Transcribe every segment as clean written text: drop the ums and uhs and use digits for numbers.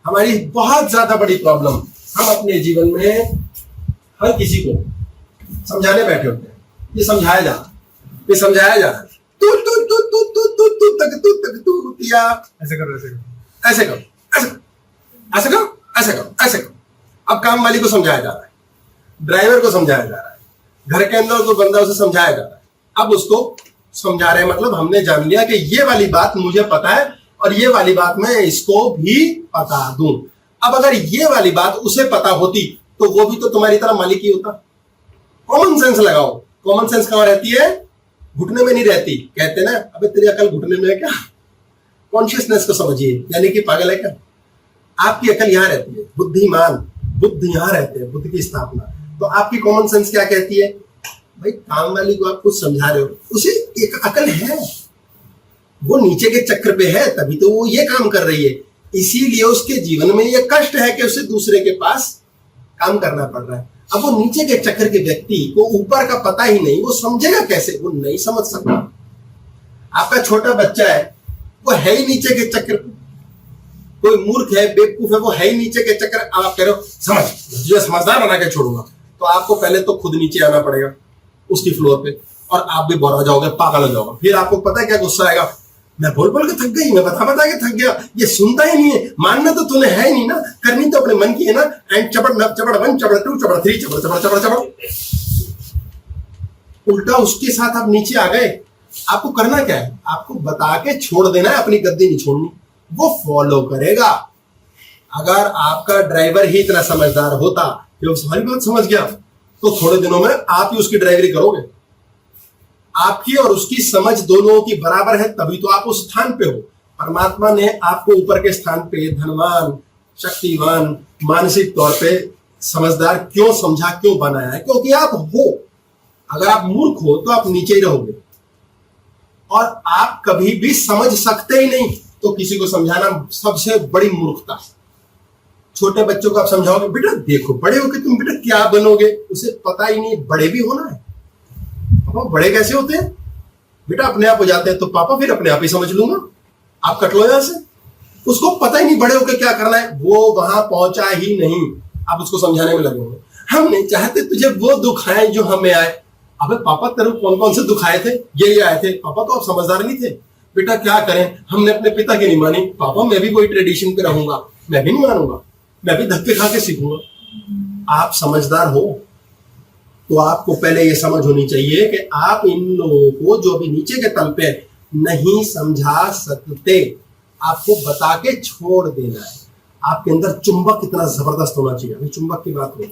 हमारी बहुत ज्यादा बड़ी प्रॉब्लम, हम अपने जीवन में हर किसी को समझाने बैठे होते हैं, ये समझाया जा रहा, ये समझाया जा रहा है, तू तू तू तू तू तू तू तक तू तक तू या ऐसे करो, ऐसे करो, ऐसे करो, ऐसे करो, ऐसे करो, ऐसे करो। अब काम वाली को समझाया जा रहा है, ड्राइवर को समझाया जा रहा है, घर के अंदर को बंदा उसे समझाया जा रहा है। अब उसको समझा रहे हैं, मतलब हमने जान लिया कि ये वाली बात मुझे पता है और ये वाली बात मैं इसको भी बता दूं। अब अगर ये वाली बात उसे पता होती तो वो भी तो तुम्हारी तरह मालिक ही होता। कॉमन सेंस लगाओ। कॉमन सेंस कहां रहती है? घुटने में नहीं रहती। कहते ना, अबे तेरी अकल घुटने में है क्या? कॉन्शियसनेस को समझिए, यानी कि पागल है क्या? आपकी अकल यहां रहती है, बुद्धिमान बुद्ध यहां रहते हैं, बुद्ध की स्थापना। तो आपकी कॉमन सेंस क्या कहती है? भाई काम वाली को आप कुछ समझा रहे हो, उसे एक अकल है, वो नीचे के चक्र पे है, तभी तो वो ये काम कर रही है। इसीलिए उसके जीवन में ये कष्ट है कि उसे दूसरे के पास काम करना पड़ रहा है। अब वो नीचे के चक्र के व्यक्ति को ऊपर का पता ही नहीं, वो समझेगा कैसे? वो नहीं समझ सकता। आपका छोटा बच्चा है, वो है ही नीचे के चक्र पे। कोई मूर्ख है, बेवकूफ है, वो है ही नीचे के चक्र। आप कह रहे हो समझ, तुझे समझदार बना के छोड़ूंगा, तो आपको पहले तो खुद नीचे आना पड़ेगा उसकी फ्लोर पे, और आप भी बोर हो जाओगे, पागल हो जाओगे। फिर आपको पता है क्या गुस्सा आएगा? मैं बोल बोल के थक गई, मैं बता बता के थक गया, ये सुनता ही नहीं है। मानना तो तूने है नहीं ना, करनी तो अपने मन की है ना। एंड चपड़ नब चपड़ 1 चपड़ 2 चपड़ 3 चपड़ चपड़ चपड़ चपड़, उल्टा उसके साथ आप नीचे आ गए। आपको करना क्या है? आपको बता के छोड़ देना है, अपनी गद्दी नहीं छोड़नी। वो फॉलो करेगा। अगर आपका ड्राइवर ही इतना समझदार होता कि वो सारी बात समझ गया, तो थोड़े दिनों में आप ही उसकी ड्राइवरी करोगे। आपकी और उसकी समझ दोनों की बराबर है, तभी तो आप उस स्थान पे हो। परमात्मा ने आपको ऊपर के स्थान पे धनवान, शक्तिवान, मानसिक तौर पे समझदार क्यों समझा, क्यों बनाया है? क्योंकि आप हो। अगर आप मूर्ख हो तो आप नीचे ही रहोगे, और आप कभी भी समझ सकते ही नहीं। तो किसी को समझाना सबसे बड़ी मूर्खता है। छोटे बच्चों को आप समझाओगे, बेटा देखो बड़े होके तुम बेटा क्या बनोगे, उसे पता ही नहीं बड़े भी होना है। पापा बड़े कैसे होते हैं? बेटा अपने आप हो जाते हैं। तो पापा फिर अपने आप ही समझ लूंगा, आप कट लो यहां से। उसको पता ही नहीं बड़े होके क्या करना है, वो वहां पहुंचा ही नहीं। आप उसको समझाने में लगे होंगे, हम नहीं चाहते तुझे वो दुख आए जो हमें आए। अबे पापा तेरे कौन कौन से दुख आए थे? ये आए थे। पापा तो आप समझदार नहीं थे। बेटा क्या करें, हमने अपने पिता की नहीं मानी। पापा मैं भी कोई ट्रेडिशन पे रहूंगा, मैं भी नहीं मानूंगा, मैं भी धक्के खा के सीखूंगा। आप समझदार हो तो आपको पहले ये समझ होनी चाहिए कि आप इन लोगों को जो अभी नीचे के तल पे नहीं समझा सकते, आपको बता के छोड़ देना है। आपके अंदर चुंबक कितना जबरदस्त होना चाहिए। अभी चुंबक की बात होगी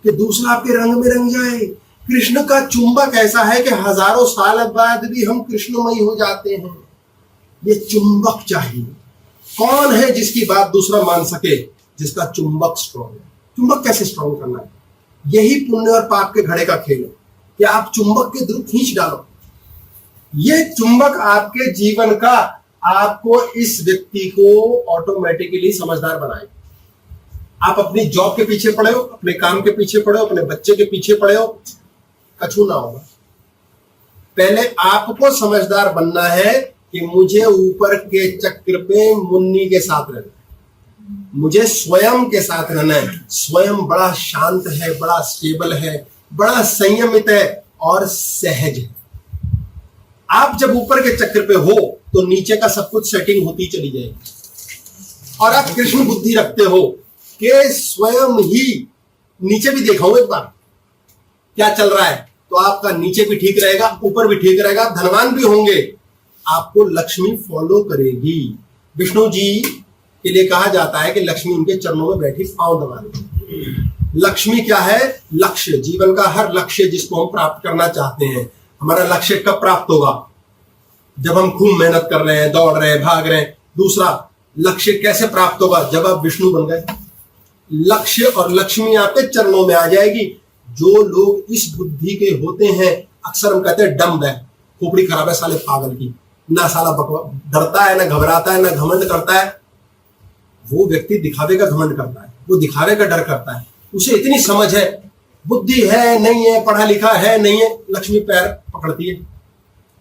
कि दूसरा आपके रंग में रंग जाए। कृष्ण का चुंबक ऐसा है कि हजारों साल बाद भी हम कृष्णमय हो जाते हैं। ये चुंबक चाहिए। कौन है जिसकी बात दूसरा मान सके? जिसका चुंबक स्ट्रॉन्ग है। चुंबक कैसे स्ट्रॉन्ग करना है? यही पुण्य और पाप के घड़े का खेल है कि आप चुंबक के द्रुव खींच डालो। ये चुंबक आपके जीवन का आपको इस व्यक्ति को ऑटोमेटिकली समझदार बनाएगा। आप अपनी जॉब के पीछे पड़े हो, अपने काम के पीछे पड़े हो, अपने बच्चे के पीछे पड़े हो, कछु ना होगा। पहले आपको समझदार बनना है कि मुझे ऊपर के चक्र पे मुन्नी के साथ रहना है, मुझे स्वयं के साथ रहना है। स्वयं बड़ा शांत है, बड़ा स्टेबल है, बड़ा संयमित है और सहज है। आप जब ऊपर के चक्र पे हो तो नीचे का सब कुछ सेटिंग होती चली जाएगी। और आप कृष्ण बुद्धि रखते हो कि स्वयं ही नीचे भी देखा एक बार क्या चल रहा है, तो आपका नीचे भी ठीक रहेगा, ऊपर भी ठीक रहेगा, धनवान भी होंगे, आपको लक्ष्मी फॉलो करेगी। विष्णु जी के लिए कहा जाता है कि लक्ष्मी उनके चरणों में बैठी पांव दबा रही। लक्ष्मी क्या है? लक्ष्य। जीवन का हर लक्ष्य जिसको हम प्राप्त करना चाहते हैं, हमारा लक्ष्य कब प्राप्त होगा? जब हम खूब मेहनत कर रहे हैं, दौड़ रहे हैं, भाग रहे हैं। दूसरा लक्ष्य कैसे प्राप्त होगा? जब आप विष्णु बन गए। लक्ष्य और लक्ष्मी आपके चरणों में आ जाएगी। जो लोग इस बुद्धि के होते हैं, अक्सर हम कहते हैं डम्ब है, खोपड़ी खराब है साले पागल की, ना साला डरता है, ना घबराता है, ना घमंड करता है। वो व्यक्ति दिखावे का घमंड करता है, वो दिखावे का डर करता है। उसे इतनी समझ है, बुद्धि है नहीं है, पढ़ा लिखा है नहीं है, लक्ष्मी पैर पकड़ती है।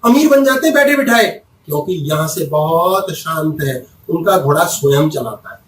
अमीर बन जाते हैं बैठे बिठाए, क्योंकि यहां से बहुत शांत है, उनका घोड़ा स्वयं चलाता है।